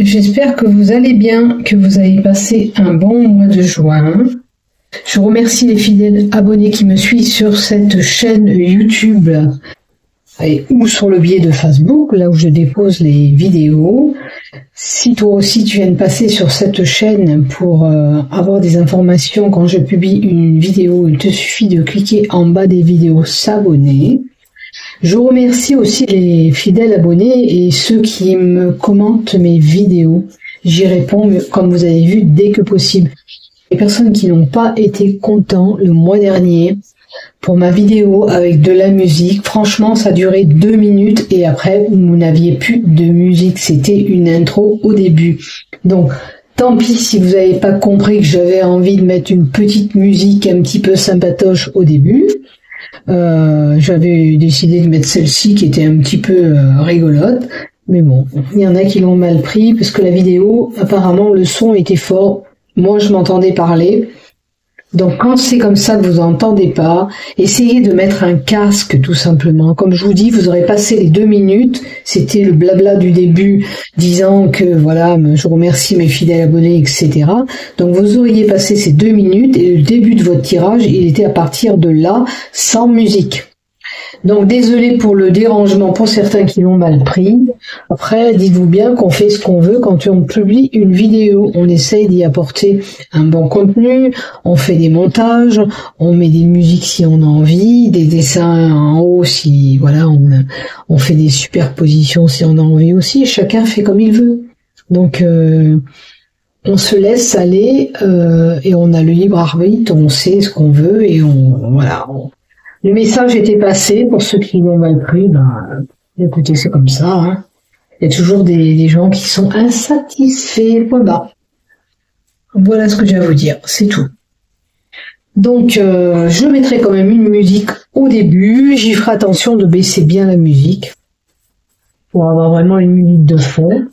J'espère que vous allez bien, que vous avez passé un bon mois de juin. Je remercie les fidèles abonnés qui me suivent sur cette chaîne YouTube ou sur le biais de Facebook, là où je dépose les vidéos. Si toi aussi tu viens de passer sur cette chaîne pour avoir des informations quand je publie une vidéo, il te suffit de cliquer en bas des vidéos s'abonner. Je remercie aussi les fidèles abonnés et ceux qui me commentent mes vidéos. J'y réponds, comme vous avez vu, dès que possible. Les personnes qui n'ont pas été contents le mois dernier pour ma vidéo avec de la musique, franchement, ça a duré 2 minutes et après, vous n'aviez plus de musique. C'était une intro au début. Donc, tant pis si vous n'avez pas compris que j'avais envie de mettre une petite musique un petit peu sympatoche au début. J'avais décidé de mettre celle-ci qui était un petit peu rigolote, mais bon, il y en a qui l'ont mal pris parce que la vidéo, apparemment le son était fort, moi je m'entendais parler, donc quand c'est comme ça que vous n'entendez pas, essayez de mettre un casque tout simplement. Comme je vous dis, vous aurez passé les 2 minutes, c'était le blabla du début disant que voilà, je remercie mes fidèles abonnés, etc. Donc vous auriez passé ces 2 minutes et le début de votre tirage, il était à partir de là, sans musique. Donc désolé pour le dérangement pour certains qui l'ont mal pris. Après, dites-vous bien qu'on fait ce qu'on veut quand on publie une vidéo. On essaye d'y apporter un bon contenu, on fait des montages, on met des musiques si on a envie, des dessins en haut si voilà, on fait des superpositions si on a envie aussi. Chacun fait comme il veut. Donc on se laisse aller et on a le libre arbitre, on sait ce qu'on veut et voilà. Le message était passé, pour ceux qui l'ont mal pris, écoutez, c'est comme ça. Hein. Il y a toujours des gens qui sont insatisfaits, point barre. Voilà ce que j'ai à vous dire, c'est tout. Donc, je mettrai quand même une musique au début, j'y ferai attention de baisser bien la musique, pour avoir vraiment une musique de fond,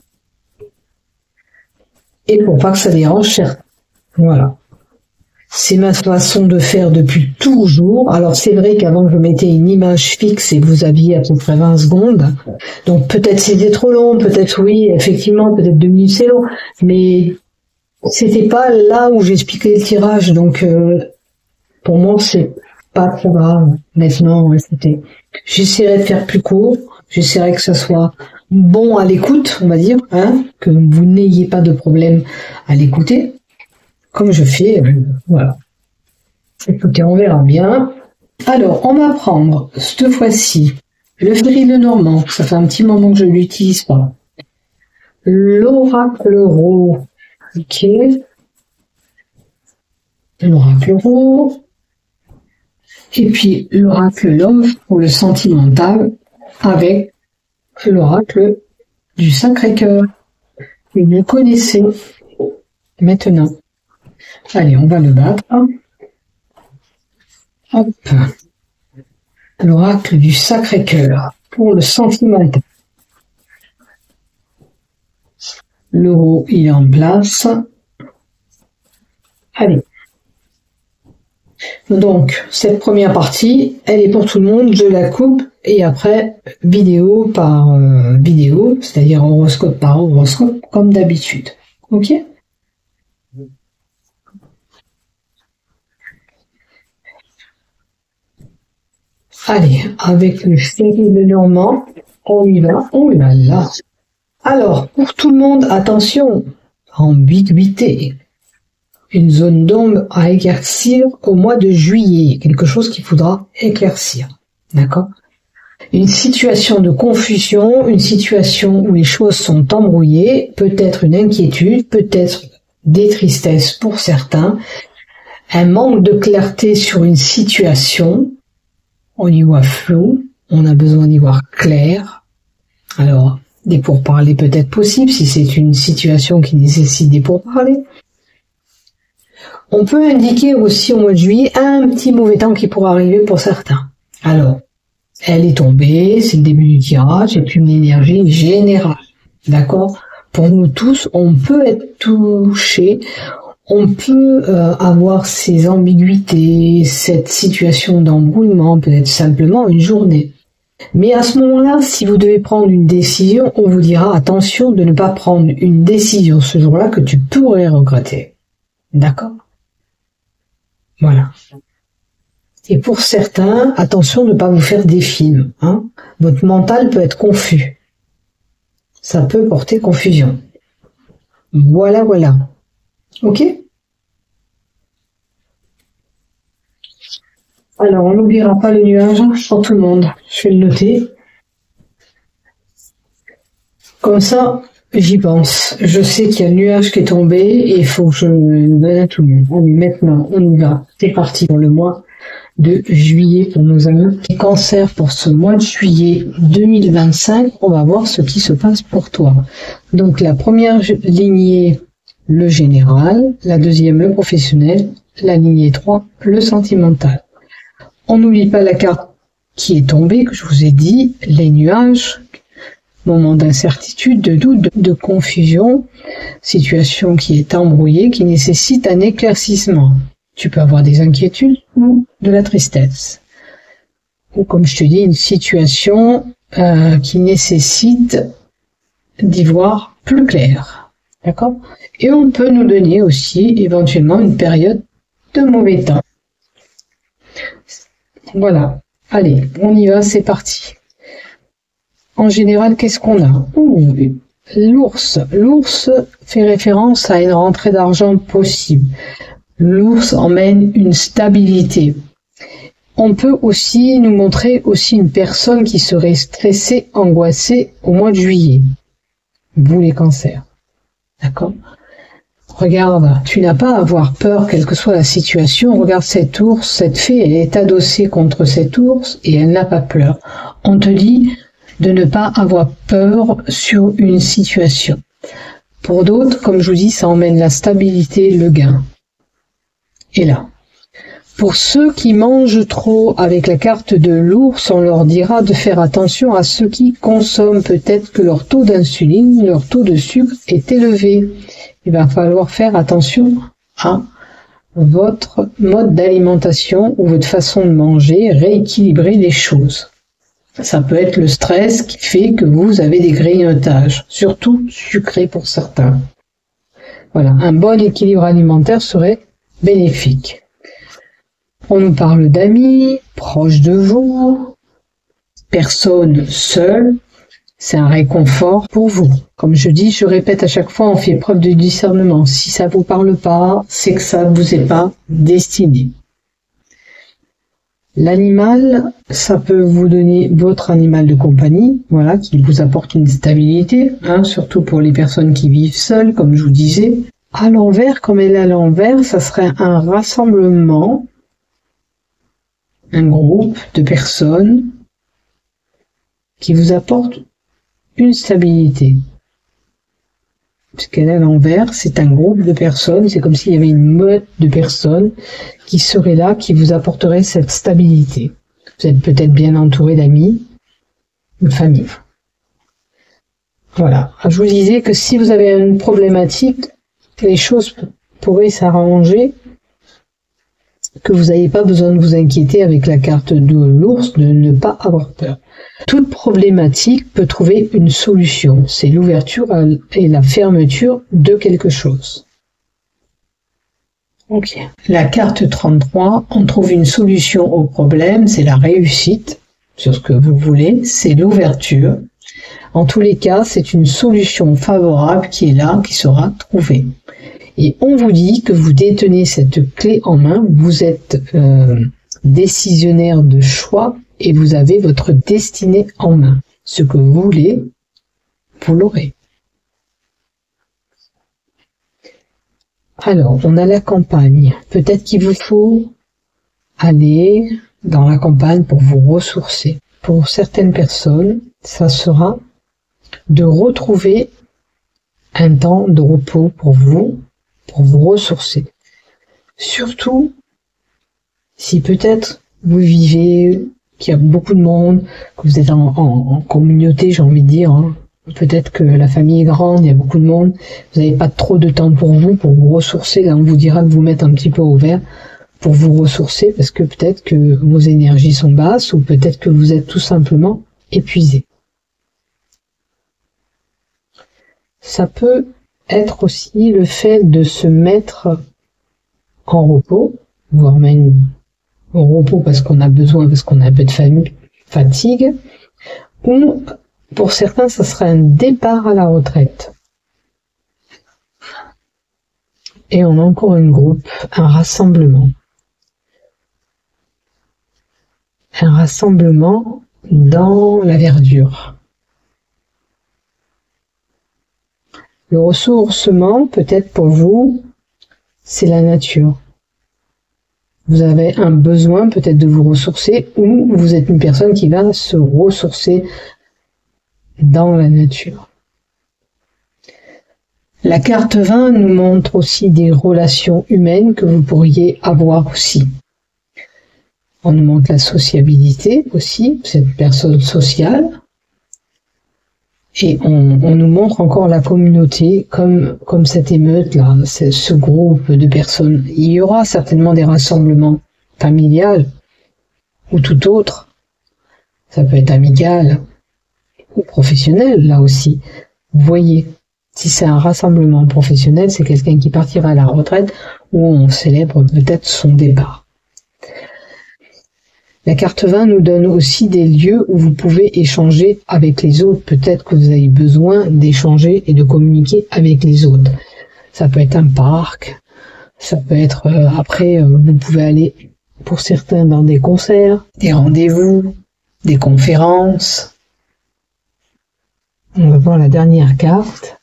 et pour pas que ça dérange certains. Voilà. C'est ma façon de faire depuis toujours. Alors c'est vrai qu'avant je mettais une image fixe et vous aviez à peu près 20 secondes. Donc peut-être c'était trop long, peut-être oui, effectivement, peut-être 2 minutes c'est long. Mais c'était pas là où j'expliquais le tirage. Donc pour moi c'est pas trop grave. Maintenant, j'essaierai de faire plus court. J'essaierai que ça soit bon à l'écoute, on va dire, hein, que vous n'ayez pas de problème à l'écouter. Comme je fais, voilà. Écoutez, on verra bien. Alors, on va prendre, cette fois-ci, le Ferry Lenormand. Ça fait un petit moment que je l'utilise pas. L'Oracle Rose. Ok. L'Oracle Rose. Et puis, l'Oracle Love pour le sentimental avec l'Oracle du Sacré-Cœur. Et vous connaissez maintenant. Allez, on va le battre. Hop. L'oracle du Sacré-Cœur pour le sentimental. L'euro, il est en place. Allez. Donc, cette première partie, elle est pour tout le monde. Je la coupe et après, vidéo par vidéo, c'est-à-dire horoscope par horoscope, comme d'habitude. Ok ? Allez, avec le Ferry Lenormand, on y va, oh là là. Alors, pour tout le monde, attention, ambiguïté. Une zone d'ombre à éclaircir au mois de juillet, quelque chose qu'il faudra éclaircir, d'accord? Une situation de confusion, une situation où les choses sont embrouillées, peut-être une inquiétude, peut-être des tristesses pour certains, un manque de clarté sur une situation. On y voit flou, on a besoin d'y voir clair. Alors, des pourparlers peut-être possibles si c'est une situation qui nécessite des pourparlers. On peut indiquer aussi au mois de juillet un petit mauvais temps qui pourra arriver pour certains. Alors, elle est tombée, c'est le début du tirage, c'est une énergie générale. D'accord ? Pour nous tous, on peut être touché. On peut avoir ces ambiguïtés, cette situation d'embrouillement, peut-être simplement une journée. Mais à ce moment-là, si vous devez prendre une décision, on vous dira attention de ne pas prendre une décision ce jour-là que tu pourrais regretter. D'accord? Voilà. Et pour certains, attention de ne pas vous faire des films. Hein. Votre mental peut être confus. Ça peut porter confusion. Voilà. Ok? Alors, on n'oubliera pas les nuages pour tout le monde. Je vais le noter. Comme ça, j'y pense. Je sais qu'il y a le nuage qui est tombé et il faut que je le donne à tout le monde. Allez, maintenant, on y va. C'est parti pour le mois de juillet pour nos amis. Les cancers pour ce mois de juillet 2025, on va voir ce qui se passe pour toi. Donc, la première lignée, le général. La deuxième, le professionnel. La lignée 3, le sentimental. On n'oublie pas la carte qui est tombée, que je vous ai dit, les nuages, moment d'incertitude, de doute, de confusion, situation qui est embrouillée, qui nécessite un éclaircissement. Tu peux avoir des inquiétudes ou de la tristesse. Ou comme je te dis, une situation qui nécessite d'y voir plus clair. D'accord? Et on peut nous donner aussi éventuellement une période de mauvais temps. Voilà. Allez, on y va, c'est parti. En général, qu'est-ce qu'on a? L'ours. L'ours fait référence à une rentrée d'argent possible. L'ours emmène une stabilité. On peut aussi nous montrer aussi une personne qui serait stressée, angoissée au mois de juillet. Vous les cancers. D'accord? Regarde, tu n'as pas à avoir peur, quelle que soit la situation. Regarde cet ours, cette fée, elle est adossée contre cet ours et elle n'a pas peur. On te dit de ne pas avoir peur sur une situation. Pour d'autres, comme je vous dis, ça emmène la stabilité, le gain. Et là, pour ceux qui mangent trop avec la carte de l'ours, on leur dira de faire attention à ceux qui consomment. Peut-être que leur taux d'insuline, leur taux de sucre est élevé. Il va falloir faire attention à votre mode d'alimentation ou votre façon de manger, rééquilibrer les choses. Ça peut être le stress qui fait que vous avez des grignotages, surtout sucrés pour certains. Voilà, un bon équilibre alimentaire serait bénéfique. On nous parle d'amis, proches de vous, personnes seules. C'est un réconfort pour vous. Comme je dis, je répète à chaque fois, on fait preuve de discernement. Si ça vous parle pas, c'est que ça ne vous est pas destiné. L'animal, ça peut vous donner votre animal de compagnie, voilà, qui vous apporte une stabilité, hein, surtout pour les personnes qui vivent seules, comme je vous disais. À l'envers, comme elle est à l'envers, ça serait un rassemblement, un groupe de personnes qui vous apportent une stabilité. Puisqu'elle est à l'envers, c'est un groupe de personnes, c'est comme s'il y avait une meute de personnes qui seraient là, qui vous apporteraient cette stabilité. Vous êtes peut-être bien entouré d'amis, de famille. Voilà. Je vous disais que si vous avez une problématique, les choses pourraient s'arranger, que vous n'avez pas besoin de vous inquiéter avec la carte de l'ours, de ne pas avoir peur. Toute problématique peut trouver une solution. C'est l'ouverture et la fermeture de quelque chose. Ok. La carte 33, on trouve une solution au problème, c'est la réussite sur ce que vous voulez, c'est l'ouverture. En tous les cas, c'est une solution favorable qui est là, qui sera trouvée. Et on vous dit que vous détenez cette clé en main, vous êtes décisionnaire de choix et vous avez votre destinée en main. Ce que vous voulez, vous l'aurez. Alors, on a la campagne. Peut-être qu'il vous faut aller dans la campagne pour vous ressourcer. Pour certaines personnes, ça sera de retrouver un temps de repos pour vous ressourcer. Surtout, si peut-être vous vivez, qu'il y a beaucoup de monde, que vous êtes en communauté, j'ai envie de dire, hein. Peut-être que la famille est grande, il y a beaucoup de monde, vous n'avez pas trop de temps pour vous ressourcer, là on vous dira de vous mettre un petit peu au vert pour vous ressourcer, parce que peut-être que vos énergies sont basses, ou peut-être que vous êtes tout simplement épuisé. Ça peut être aussi le fait de se mettre en repos, voire même au repos parce qu'on a besoin, parce qu'on a un peu de fatigue, ou pour certains, ça serait un départ à la retraite. Et on a encore un groupe, un rassemblement. Un rassemblement dans la verdure. Le ressourcement, peut-être pour vous, c'est la nature. Vous avez un besoin peut-être de vous ressourcer, ou vous êtes une personne qui va se ressourcer dans la nature. La carte 20 nous montre aussi des relations humaines que vous pourriez avoir aussi. On nous montre la sociabilité aussi, cette personne sociale. Et on nous montre encore la communauté comme cette émeute-là, ce groupe de personnes. Il y aura certainement des rassemblements familiales ou tout autre. Ça peut être amical ou professionnel, là aussi. Vous voyez, si c'est un rassemblement professionnel, c'est quelqu'un qui partira à la retraite ou on célèbre peut-être son départ. La carte 20 nous donne aussi des lieux où vous pouvez échanger avec les autres. Peut-être que vous avez besoin d'échanger et de communiquer avec les autres. Ça peut être un parc, ça peut être après, vous pouvez aller pour certains dans des concerts, des rendez-vous, des conférences. On va voir la dernière carte.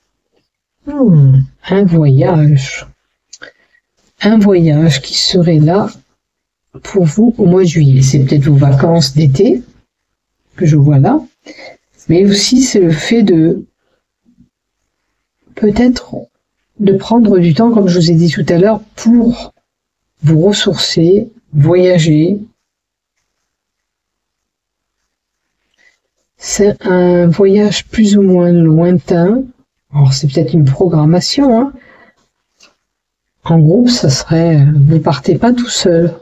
Un voyage. Un voyage qui serait là pour vous au mois de juillet. C'est peut-être vos vacances d'été que je vois là, mais aussi c'est le fait de peut-être de prendre du temps, comme je vous ai dit tout à l'heure, pour vous ressourcer, voyager. C'est un voyage plus ou moins lointain. Alors c'est peut-être une programmation, hein. En groupe, ça serait, vous partez pas tout seul.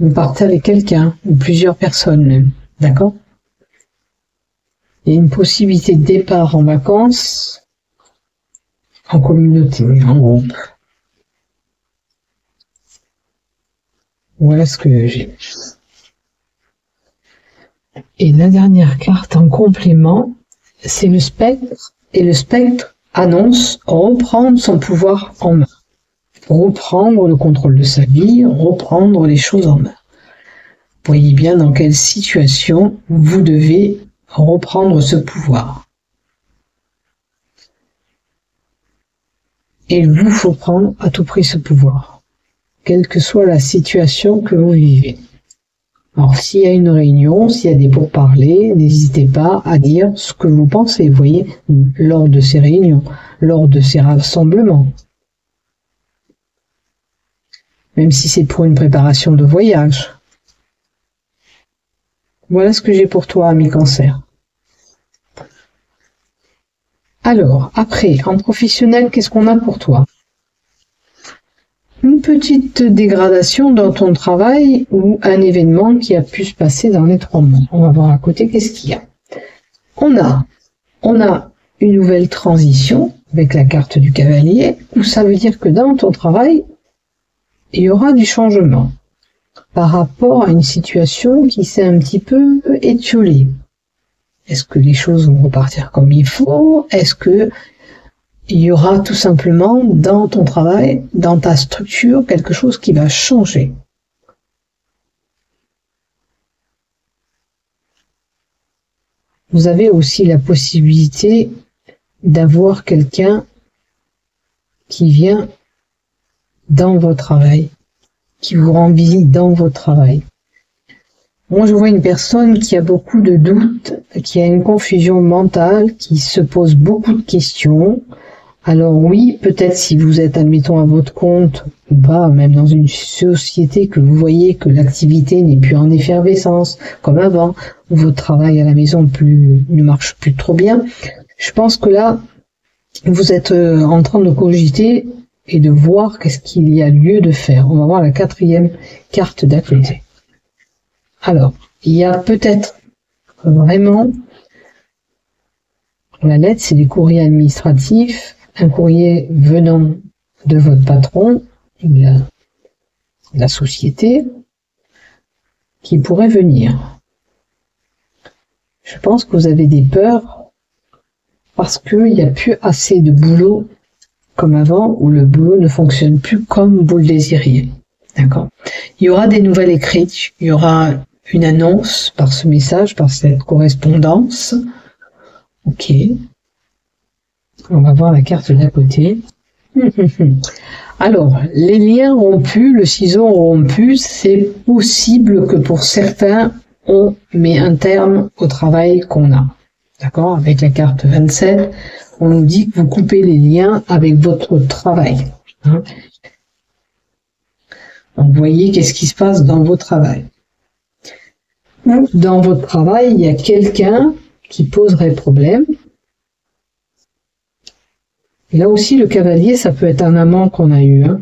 Vous partez avec quelqu'un, ou plusieurs personnes même, d'accord? Il y a une possibilité de départ en vacances, en communauté, en groupe. Voilà ce que j'ai. Et la dernière carte en complément, c'est le spectre, et le spectre annonce reprendre son pouvoir en main. Reprendre le contrôle de sa vie, reprendre les choses en main. Voyez bien dans quelle situation vous devez reprendre ce pouvoir. Et il vous faut prendre à tout prix ce pouvoir, quelle que soit la situation que vous vivez. Alors s'il y a une réunion, s'il y a des pourparlers, n'hésitez pas à dire ce que vous pensez, vous voyez, lors de ces réunions, lors de ces rassemblements. Même si c'est pour une préparation de voyage. Voilà ce que j'ai pour toi, ami Cancer. Alors, après, en professionnel, qu'est-ce qu'on a pour toi? Une petite dégradation dans ton travail ou un événement qui a pu se passer dans les 3 mois. On va voir à côté qu'est-ce qu'il y a. On a une nouvelle transition avec la carte du cavalier, où ça veut dire que dans ton travail, il y aura du changement par rapport à une situation qui s'est un petit peu étiolée. Est-ce que les choses vont repartir comme il faut? Est-ce que il y aura tout simplement dans ton travail, dans ta structure, quelque chose qui va changer? Vous avez aussi la possibilité d'avoir quelqu'un qui vient dans votre travail, qui vous rend visite dans votre travail. Moi, je vois une personne qui a beaucoup de doutes, qui a une confusion mentale, qui se pose beaucoup de questions. Alors oui, peut-être si vous êtes, admettons, à votre compte, ou pas, même dans une société que vous voyez que l'activité n'est plus en effervescence, comme avant, ou votre travail à la maison ne marche plus trop bien, je pense que là, vous êtes en train de cogiter et de voir qu'est-ce qu'il y a lieu de faire. On va voir la 4e carte d'à côté. Alors, il y a peut-être Vraiment, la lettre, c'est des courriers administratifs, un courrier venant de votre patron, de la société, qui pourrait venir. Je pense que vous avez des peurs parce qu'il n'y a plus assez de boulot comme avant, où le boulot ne fonctionne plus comme vous le désiriez. D'accord? Il y aura des nouvelles écrites, il y aura une annonce par ce message, par cette correspondance. Ok. On va voir la carte d'à côté. Alors, les liens rompus, le ciseau rompu, c'est possible que pour certains, on met un terme au travail qu'on a. D'accord? Avec la carte 27, on nous dit que vous coupez les liens avec votre travail. Hein? Donc, vous voyez qu'est-ce qui se passe dans votre travail. Dans votre travail, il y a quelqu'un qui poserait problème. Et là aussi, le cavalier, ça peut être un amant qu'on a eu. Hein.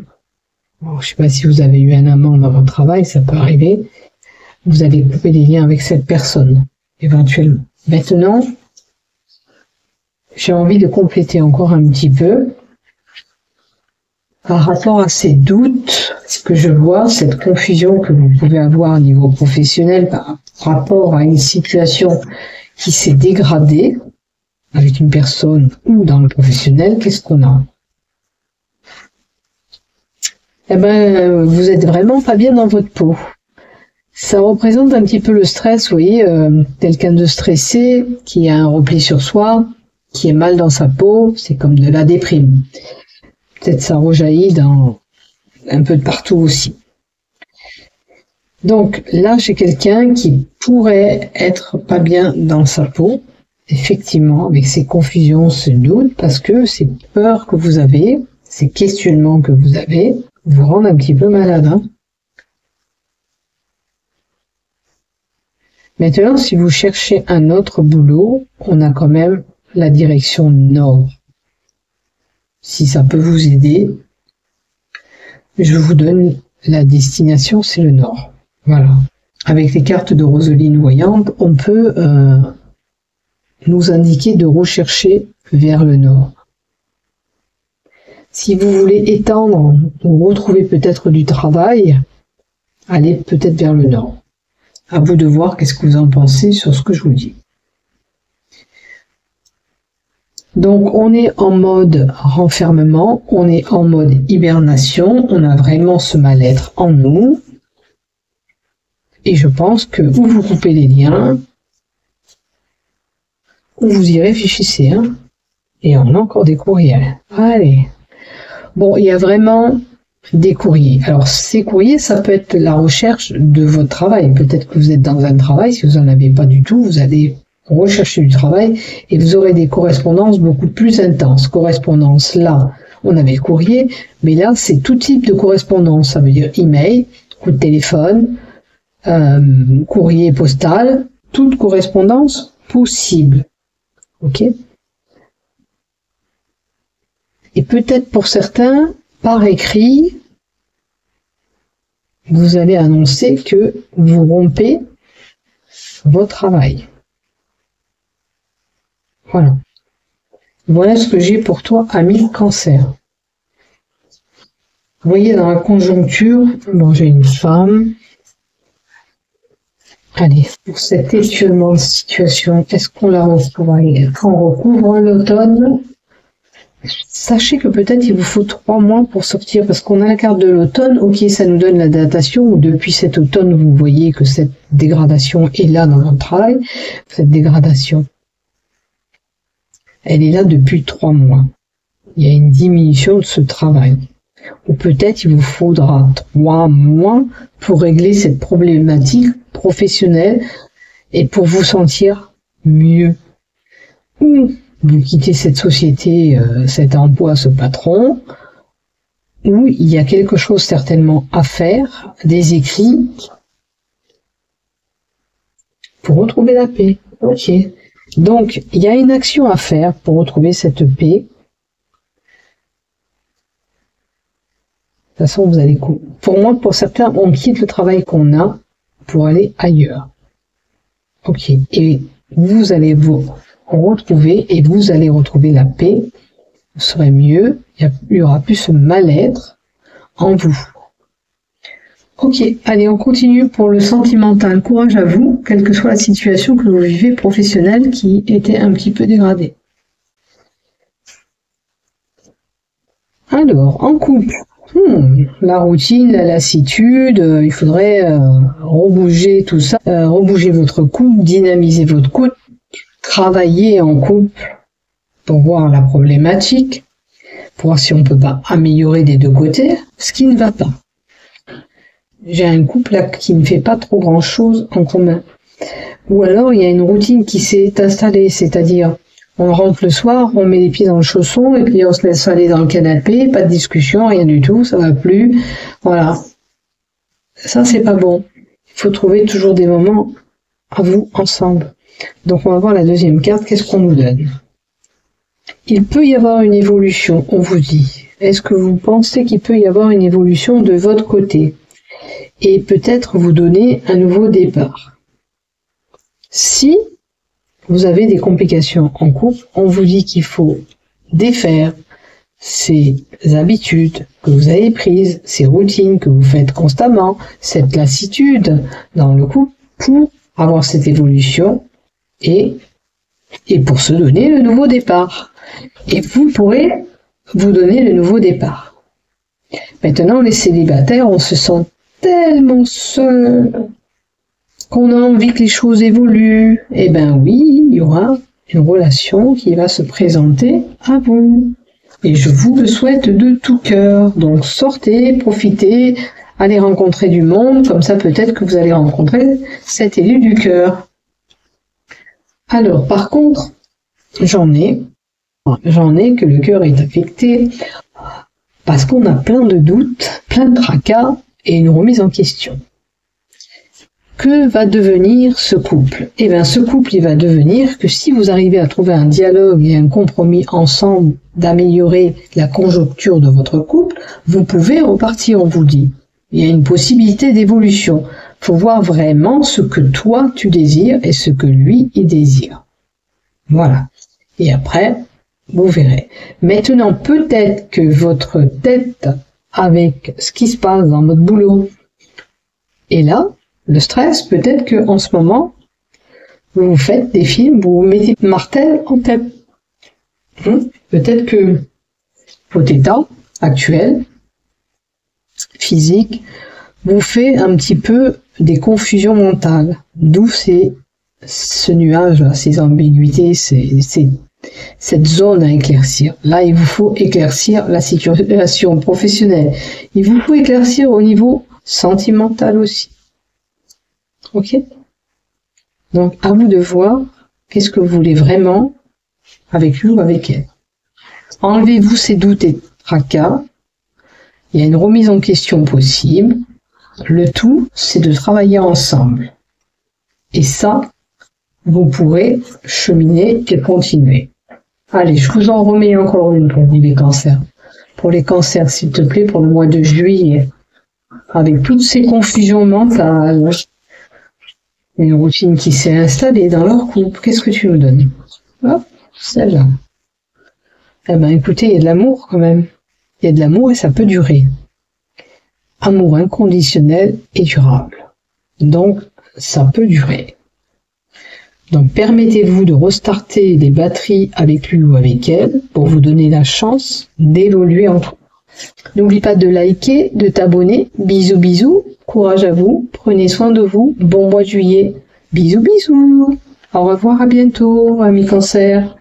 Bon, je ne sais pas si vous avez eu un amant dans votre travail, ça peut arriver. Vous avez coupé les liens avec cette personne, éventuellement. Maintenant, j'ai envie de compléter encore un petit peu. Par rapport à ces doutes, ce que je vois, cette confusion que vous pouvez avoir au niveau professionnel par rapport à une situation qui s'est dégradée avec une personne ou dans le professionnel, qu'est-ce qu'on a? Eh ben, vous êtes vraiment pas bien dans votre peau. Ça représente un petit peu le stress, vous voyez, quelqu'un de stressé, qui a un repli sur soi, qui est mal dans sa peau, c'est comme de la déprime. Peut-être ça rejaillit dans un peu de partout aussi. Donc là, j'ai quelqu'un qui pourrait être pas bien dans sa peau, effectivement, avec ces confusions, ce doute, parce que ces peurs que vous avez, ces questionnements que vous avez, vous rendent un petit peu malade. Hein. Maintenant, si vous cherchez un autre boulot, on a quand même la direction nord. Si ça peut vous aider, je vous donne la destination, c'est le nord. Voilà. Avec les cartes de Roseline voyante, on peut nous indiquer de rechercher vers le nord. Si vous voulez étendre ou retrouver peut-être du travail, allez peut-être vers le nord. À vous de voir qu'est-ce que vous en pensez sur ce que je vous dis. Donc on est en mode renfermement, on est en mode hibernation, on a vraiment ce mal-être en nous. Et je pense que ou vous coupez les liens, ou vous y réfléchissez. Hein. Et on a encore des courriers. Allez. Bon, il y a vraiment des courriers. Alors ces courriers, ça peut être la recherche de votre travail. Peut-être que vous êtes dans un travail, si vous n'en avez pas du tout, vous allez rechercher du travail et vous aurez des correspondances beaucoup plus intenses. Correspondance, là, on avait le courrier, mais là, c'est tout type de correspondance. Ça veut dire email, coup de téléphone, courrier postal, toute correspondance possible. Ok ? Et peut-être pour certains, par écrit, vous allez annoncer que vous rompez votre travail. Voilà. Voilà ce que j'ai pour toi, ami Cancer. Vous voyez dans la conjoncture, bon, j'ai une femme. Allez, pour cet étiolement de situation, est-ce qu'on la recouvre? On recouvre l'automne. Sachez que peut-être il vous faut 3 mois pour sortir, parce qu'on a la carte de l'automne, ok, ça nous donne la datation, où depuis cet automne, vous voyez que cette dégradation est là dans votre travail, cette dégradation. Elle est là depuis 3 mois. Il y a une diminution de ce travail. Ou peut-être il vous faudra 3 mois pour régler cette problématique professionnelle et pour vous sentir mieux. Ou vous quittez cette société, cet emploi, ce patron, où il y a quelque chose certainement à faire, des écrits, pour retrouver la paix. Ok. Donc, il y a une action à faire pour retrouver cette paix. De toute façon, vous allez... Pour moi, pour certains, on quitte le travail qu'on a pour aller ailleurs. Ok. Et vous allez vous retrouver et vous allez retrouver la paix. Vous serez mieux. Il y aura plus ce mal-être en vous. Ok. Allez, on continue pour le sentimental. Courage à vous, quelle que soit la situation que vous vivez professionnelle qui était un petit peu dégradée. Alors, en couple. La routine, la lassitude, il faudrait rebouger tout ça, rebouger votre couple, dynamiser votre couple, travailler en couple pour voir la problématique, pour voir si on peut pas améliorer des deux côtés, ce qui ne va pas. J'ai un couple là qui ne fait pas trop grand chose en commun. Ou alors il y a une routine qui s'est installée, c'est-à-dire on rentre le soir, on met les pieds dans le chausson et puis on se laisse aller dans le canapé, pas de discussion, rien du tout, ça va plus. Voilà. Ça, c'est pas bon. Il faut trouver toujours des moments à vous ensemble. Donc on va voir la deuxième carte, qu'est-ce qu'on nous donne? Il peut y avoir une évolution, on vous dit. Est-ce que vous pensez qu'il peut y avoir une évolution de votre côté? Et peut-être vous donner un nouveau départ. Si vous avez des complications en couple, on vous dit qu'il faut défaire ces habitudes que vous avez prises, ces routines que vous faites constamment, cette lassitude dans le couple pour avoir cette évolution et pour se donner le nouveau départ. Et vous pourrez vous donner le nouveau départ. Maintenant, les célibataires, on se sent tellement seul qu'on a envie que les choses évoluent. Eh ben oui, il y aura une relation qui va se présenter à vous. Et je vous le souhaite de tout cœur. Donc sortez, profitez, allez rencontrer du monde, comme ça peut-être que vous allez rencontrer cet élu du cœur. Alors par contre, j'en ai que le cœur est affecté parce qu'on a plein de doutes, plein de tracas et une remise en question. Que va devenir ce couple? Eh bien, ce couple, il va devenir que si vous arrivez à trouver un dialogue et un compromis ensemble d'améliorer la conjoncture de votre couple, vous pouvez repartir, on vous dit. Il y a une possibilité d'évolution. Il faut voir vraiment ce que toi, tu désires et ce que lui, il désire. Voilà. Et après, vous verrez. Maintenant, peut-être que votre tête, avec ce qui se passe dans votre boulot, est là, le stress, peut-être que en ce moment, vous faites des films, vous mettez martel en tête. Peut-être que votre état actuel, physique, vous fait un petit peu des confusions mentales. D'où ce nuage, ces ambiguïtés, cette zone à éclaircir. Là, il vous faut éclaircir la situation professionnelle. Il vous faut éclaircir au niveau sentimental aussi. Ok? Donc, à vous de voir qu'est-ce que vous voulez vraiment avec lui ou avec elle. Enlevez-vous ces doutes et tracas. Il y a une remise en question possible. Le tout, c'est de travailler ensemble. Et ça, vous pourrez cheminer et continuer. Allez, je vous en remets encore une pour les cancers. Pour les cancers, s'il te plaît, pour le mois de juillet. Avec toutes ces confusions mentales, une routine qui s'est installée dans leur couple, qu'est-ce que tu nous donnes? Hop, celle-là. Eh ben, écoutez, il y a de l'amour quand même. Il y a de l'amour et ça peut durer. Amour inconditionnel et durable. Donc, ça peut durer. Donc, permettez-vous de restarter les batteries avec lui ou avec elle pour vous donner la chance d'évoluer en couple. N'oublie pas de liker, de t'abonner. Bisous, bisous. Courage à vous. Prenez soin de vous. Bon mois de juillet. Bisous, bisous. Au revoir, à bientôt, amis cancer.